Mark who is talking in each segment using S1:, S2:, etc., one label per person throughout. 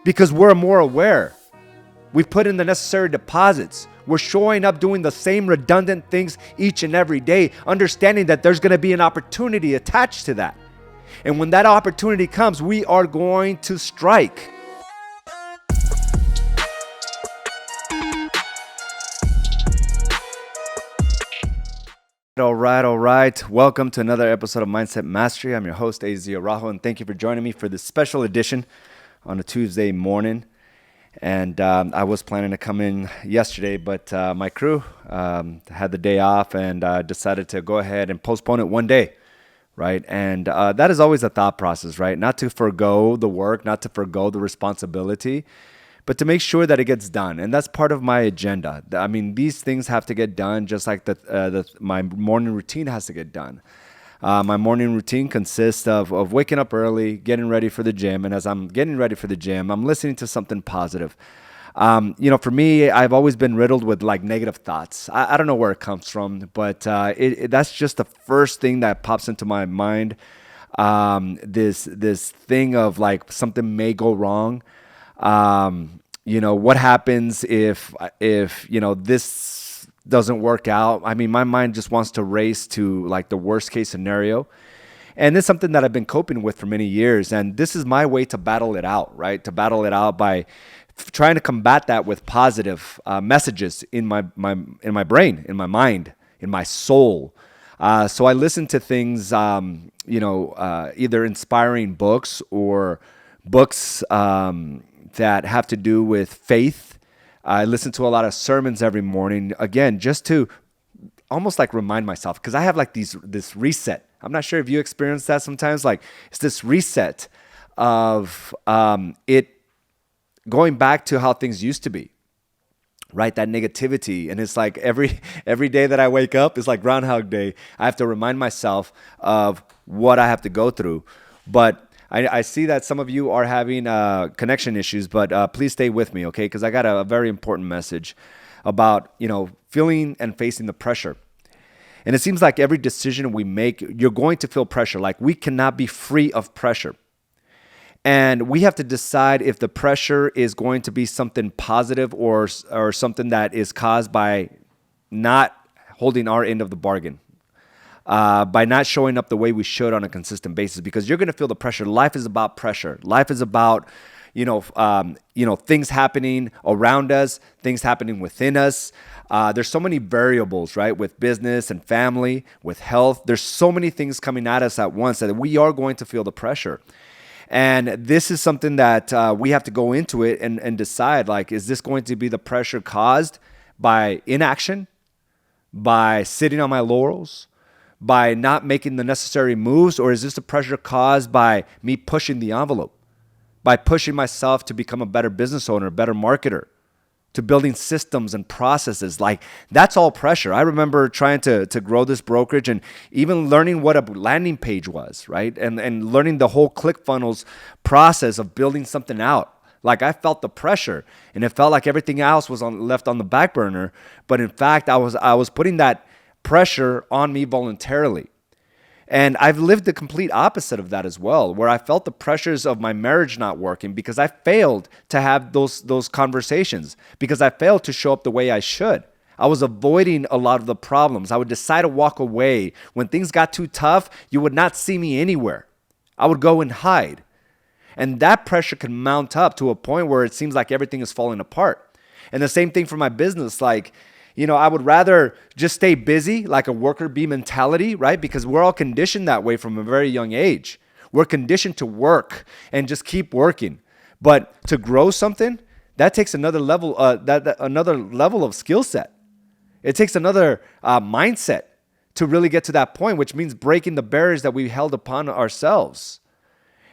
S1: because we're more aware. We've put in the necessary deposits. We're showing up doing the same redundant things each and every day, understanding that there's going to be an opportunity attached to that. And when that opportunity comes, we are going to strike. All right. Welcome to another episode of Mindset Mastery. I'm your host, Araujo, and thank you for joining me for this special edition on a Tuesday morning. And I was planning to come in yesterday, but my crew had the day off and decided to go ahead and postpone it one day, right? And that is always a thought process, right? Not to forgo the work, not to forgo the responsibility, but to make sure that it gets done. And that's part of my agenda. I mean, these things have to get done just like my morning routine has to get done. My morning routine consists of waking up early, getting ready for the gym. And as I'm getting ready for the gym, I'm listening to something positive. For me, I've always been riddled with like negative thoughts. I don't know where it comes from, but that's just the first thing that pops into my mind. This thing of like something may go wrong. What happens if this doesn't work out? I mean, my mind just wants to race to like the worst case scenario. And it's something that I've been coping with for many years. And this is my way to battle it out, right? To battle it out by trying to combat that with positive messages in my brain, in my mind, in my soul. So I listen to things, either inspiring books or books that have to do with faith. I listen to a lot of sermons every morning, again, just to almost like remind myself, because I have like this reset. I'm not sure if you experience that sometimes. Like it's this reset of it going back to how things used to be, right? That negativity. And it's like every day that I wake up is like Groundhog Day. I have to remind myself of what I have to go through. But I see that some of you are having connection issues, but please stay with me, okay? Because I got a very important message about, feeling and facing the pressure. And it seems like every decision we make, you're going to feel pressure. Like we cannot be free of pressure. And we have to decide if the pressure is going to be something positive or something that is caused by not holding our end of the bargain. By not showing up the way we should on a consistent basis, because you're going to feel the pressure. Life is about pressure. Life is about, things happening around us, things happening within us. There's so many variables, right? With business and family, with health. There's so many things coming at us at once that we are going to feel the pressure. And this is something that we have to go into it and decide, like, is this going to be the pressure caused by inaction, by sitting on my laurels, by not making the necessary moves, or is this a pressure caused by me pushing the envelope, by pushing myself to become a better business owner, a better marketer, to building systems and processes? Like that's all pressure. I remember trying to grow this brokerage and even learning what a landing page was, right? And learning the whole ClickFunnels process of building something out. Like I felt the pressure and it felt like everything else was left on the back burner. But in fact, I was putting that pressure on me voluntarily. And I've lived the complete opposite of that as well, where I felt the pressures of my marriage not working because I failed to have those conversations, because I failed to show up the way I should. I was avoiding a lot of the problems. I would decide to walk away. When things got too tough, you would not see me anywhere. I would go and hide. And that pressure can mount up to a point where it seems like everything is falling apart. And the same thing for my business, like, I would rather just stay busy, like a worker bee mentality, right? Because we're all conditioned that way from a very young age. We're conditioned to work and just keep working. But to grow something, that takes another level, another level of skill set. It takes another mindset to really get to that point, which means breaking the barriers that we held upon ourselves.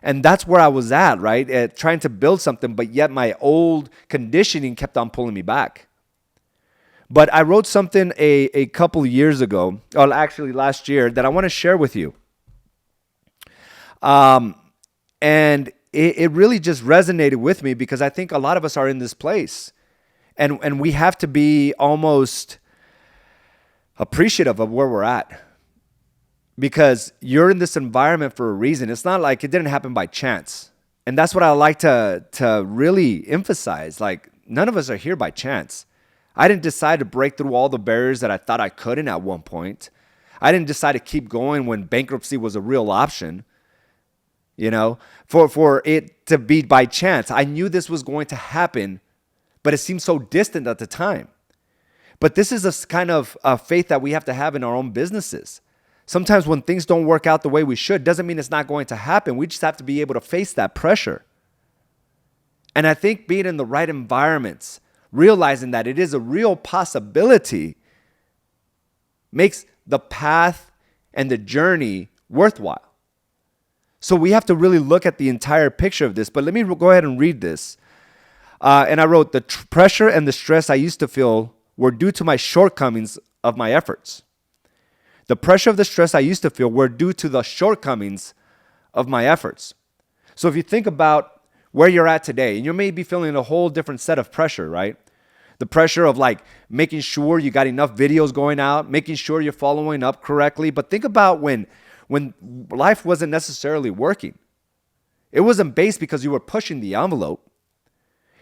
S1: And that's where I was at, right? Trying to build something, but yet my old conditioning kept on pulling me back. But I wrote something a couple years ago, or actually last year, that I want to share with you. And it really just resonated with me because I think a lot of us are in this place. And we have to be almost appreciative of where we're at. Because you're in this environment for a reason. It's not like it didn't happen by chance. And that's what I like to really emphasize. Like, none of us are here by chance. I didn't decide to break through all the barriers that I thought I couldn't at one point. I didn't decide to keep going when bankruptcy was a real option, for it to be by chance. I knew this was going to happen, but it seemed so distant at the time. But this is a kind of faith that we have to have in our own businesses. Sometimes when things don't work out the way we should, doesn't mean it's not going to happen. We just have to be able to face that pressure. And I think being in the right environments, realizing that it is a real possibility, makes the path and the journey worthwhile. So we have to really look at the entire picture of this. But let me go ahead and read this. And I wrote, the pressure and the stress I used to feel were due to my shortcomings of my efforts. The pressure of the stress I used to feel were due to the shortcomings of my efforts. So if you think about where you're at today, and you may be feeling a whole different set of pressure, right? The pressure of like making sure you got enough videos going out, making sure you're following up correctly. But think about when life wasn't necessarily working. It wasn't based because you were pushing the envelope.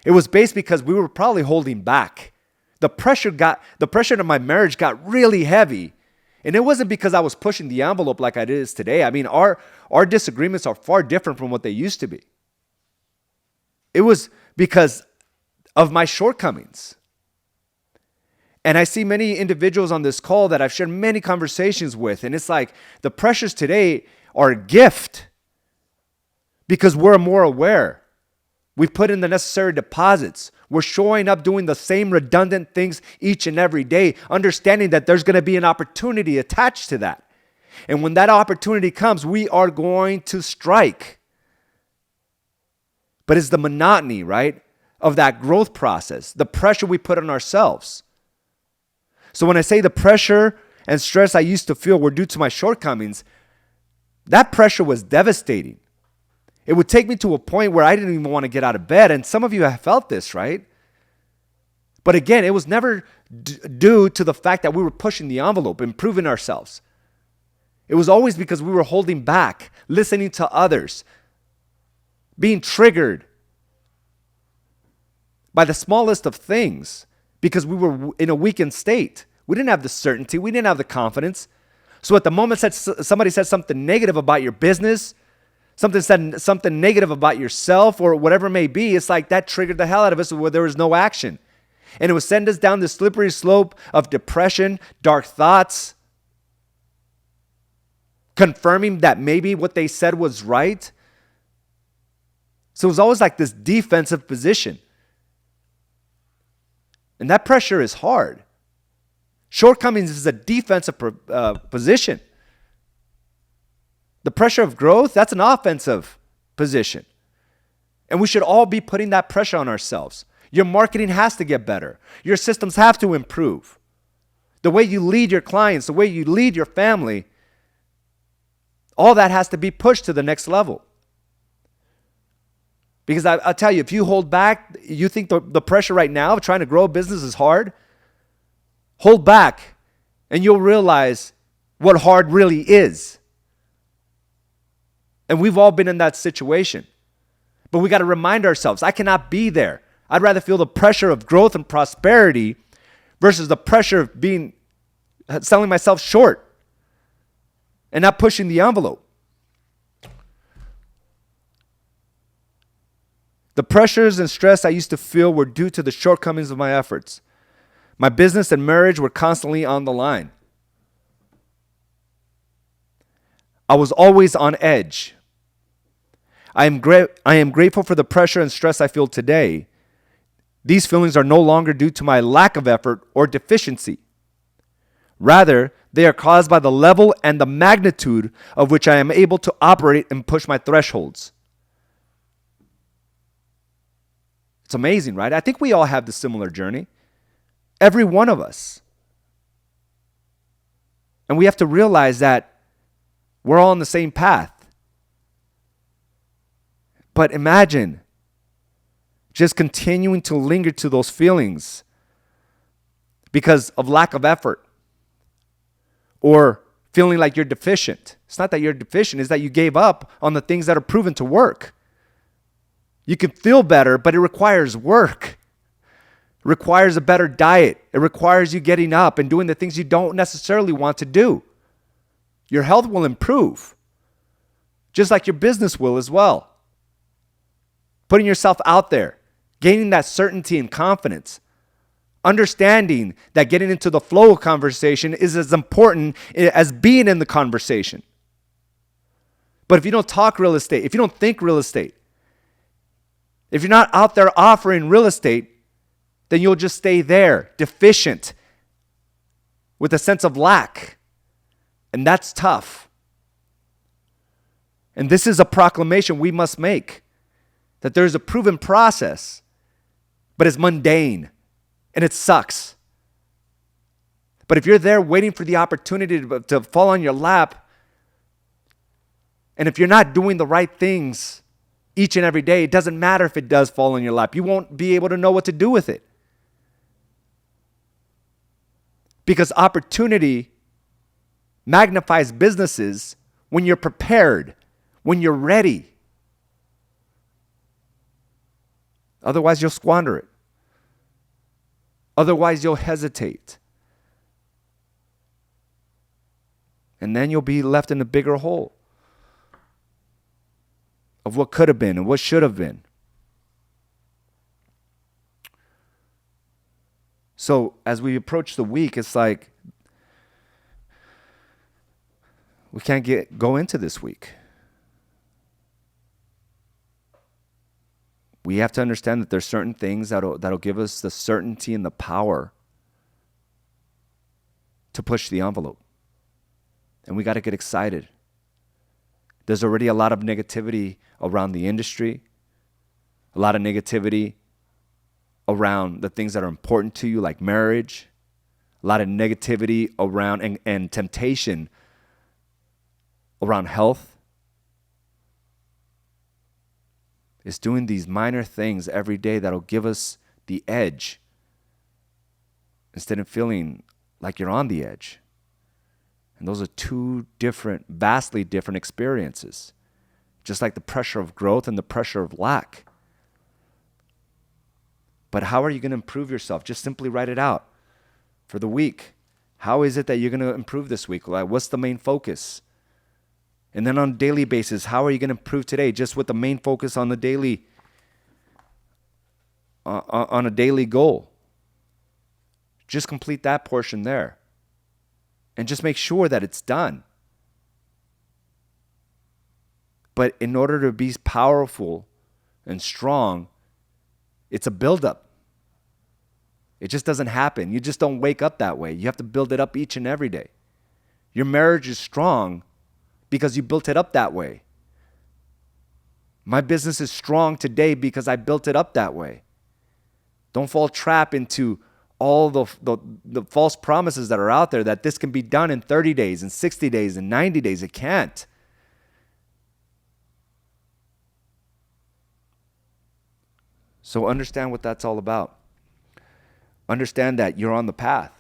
S1: It was based because we were probably holding back. The pressure to my marriage got really heavy. And it wasn't because I was pushing the envelope like it is today. I mean, our disagreements are far different from what they used to be. It was because of my shortcomings. And I see many individuals on this call that I've shared many conversations with. And it's like the pressures today are a gift because we're more aware. We've put in the necessary deposits. We're showing up doing the same redundant things each and every day, understanding that there's going to be an opportunity attached to that. And when that opportunity comes, we are going to strike. But it's the monotony, right, of that growth process, the pressure we put on ourselves. So when I say the pressure and stress I used to feel were due to my shortcomings, that pressure was devastating. It would take me to a point where I didn't even want to get out of bed. And some of you have felt this, right? But again, it was never due to the fact that we were pushing the envelope, improving ourselves. It was always because we were holding back, listening to others, being triggered by the smallest of things because we were in a weakened state. We didn't have the certainty. We didn't have the confidence. So at the moment somebody said something negative about your business, something negative about yourself or whatever it may be, it's like that triggered the hell out of us where there was no action. And it would send us down the slippery slope of depression, dark thoughts, confirming that maybe what they said was right. So it was always like this defensive position. And that pressure is hard. Shortcomings is a defensive position. The pressure of growth, that's an offensive position. And we should all be putting that pressure on ourselves. Your marketing has to get better. Your systems have to improve. The way you lead your clients, the way you lead your family, all that has to be pushed to the next level. Because I'll tell you, if you hold back, you think the pressure right now of trying to grow a business is hard, hold back and you'll realize what hard really is. And we've all been in that situation. But we got to remind ourselves, I cannot be there. I'd rather feel the pressure of growth and prosperity versus the pressure of selling myself short and not pushing the envelope. The pressures and stress I used to feel were due to the shortcomings of my efforts. My business and marriage were constantly on the line. I was always on edge. I am grateful for the pressure and stress I feel today. These feelings are no longer due to my lack of effort or deficiency. Rather, they are caused by the level and the magnitude of which I am able to operate and push my thresholds. It's amazing, right? I think we all have the similar journey. Every one of us. And we have to realize that we're all on the same path. But imagine just continuing to linger to those feelings because of lack of effort or feeling like you're deficient. It's not that you're deficient, it's that you gave up on the things that are proven to work. You can feel better, but it requires work. It requires a better diet. It requires you getting up and doing the things you don't necessarily want to do. Your health will improve, just like your business will as well. Putting yourself out there, gaining that certainty and confidence, understanding that getting into the flow of conversation is as important as being in the conversation. But if you don't talk real estate, if you don't think real estate, if you're not out there offering real estate, then you'll just stay there, deficient, with a sense of lack. And that's tough. And this is a proclamation we must make, that there's a proven process, but it's mundane and it sucks. But if you're there waiting for the opportunity to fall on your lap, and if you're not doing the right things each and every day, it doesn't matter if it does fall on your lap. You won't be able to know what to do with it. Because opportunity magnifies businesses when you're prepared, when you're ready. Otherwise, you'll squander it. Otherwise, you'll hesitate. And then you'll be left in a bigger hole of what could have been and what should have been. So as we approach the week, it's like we can't go into this week. We have to understand that there's certain things that'll give us the certainty and the power to push the envelope. And we got to get excited. There's already a lot of negativity around the industry, a lot of negativity around the things that are important to you, like marriage, a lot of negativity around and temptation around health. It's doing these minor things every day that'll give us the edge instead of feeling like you're on the edge. And those are two different, vastly different experiences. Just like the pressure of growth and the pressure of lack. But how are you going to improve yourself? Just simply write it out for the week. How is it that you're going to improve this week? Like, what's the main focus? And then on a daily basis, how are you going to improve today? Just with the main focus on the daily, on a daily goal. Just complete that portion there. And just make sure that it's done. But in order to be powerful and strong, it's a buildup. It just doesn't happen. You just don't wake up that way. You have to build it up each and every day. Your marriage is strong because you built it up that way. My business is strong today because I built it up that way. Don't fall trap into all the false promises that are out there that this can be done in 30 days, and 60 days, and 90 days. It can't. So understand what that's all about. Understand that you're on the path.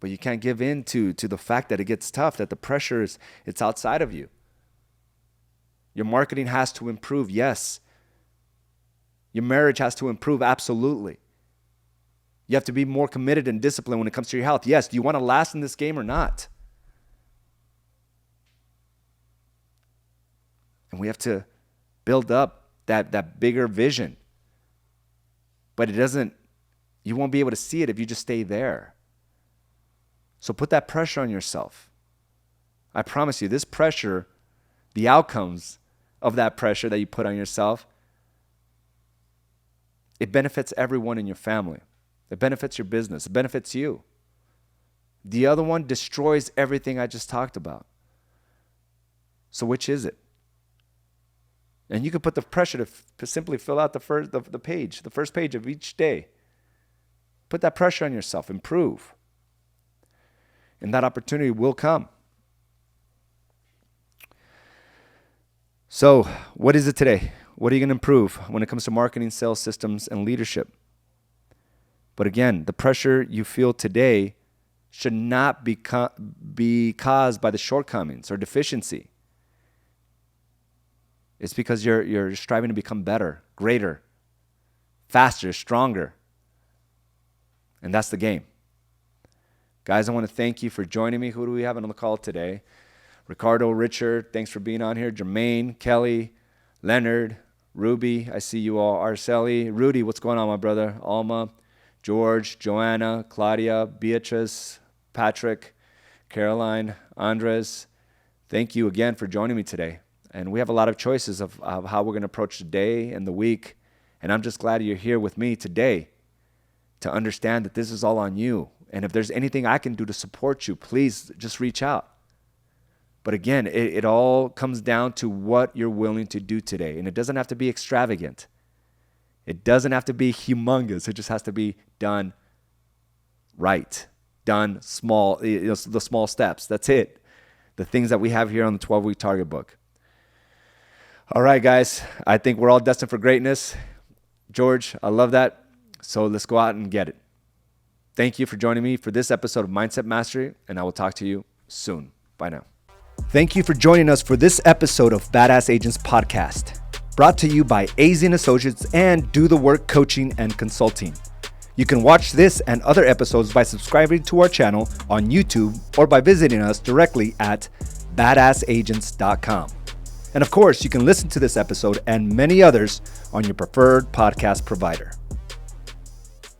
S1: But you can't give in to the fact that it gets tough, that the pressure it's outside of you. Your marketing has to improve, yes. Your marriage has to improve, absolutely. You have to be more committed and disciplined when it comes to your health. Yes, do you want to last in this game or not? And we have to build up that bigger vision. But you won't be able to see it if you just stay there. So put that pressure on yourself. I promise you, this pressure, the outcomes of that pressure that you put on yourself, it benefits everyone in your family. It benefits your business. It benefits you. The other one destroys everything I just talked about. So which is it? And you can put the pressure to simply fill out the first page of each day. Put that pressure on yourself. Improve. And that opportunity will come. So, what is it today? What are you going to improve when it comes to marketing, sales, systems, and leadership? But again, the pressure you feel today should not be caused by the shortcomings or deficiency. It's because you're striving to become better, greater, faster, stronger. And that's the game. Guys, I want to thank you for joining me. Who do we have on the call today? Ricardo, Richard, thanks for being on here. Jermaine, Kelly, Leonard, Ruby, I see you all. Arceli, Rudy, what's going on, my brother? Alma, George, Joanna, Claudia, Beatrice, Patrick, Caroline, Andres. Thank you again for joining me today. And we have a lot of choices of how we're going to approach the day and the week. And I'm just glad you're here with me today to understand that this is all on you. And if there's anything I can do to support you, please just reach out. But again, it all comes down to what you're willing to do today. And it doesn't have to be extravagant. It doesn't have to be humongous. It just has to be done right, done small, the small steps. That's it. The things that we have here on the 12-week target book. All right, guys, I think we're all destined for greatness. George, I love that. So let's go out and get it. Thank you for joining me for this episode of Mindset Mastery, and I will talk to you soon. Bye now. Thank you for joining us for this episode of Badass Agents Podcast, brought to you by AZ & Associates and Do the Work Coaching and Consulting. You can watch this and other episodes by subscribing to our channel on YouTube or by visiting us directly at badassagents.com. And of course, you can listen to this episode and many others on your preferred podcast provider.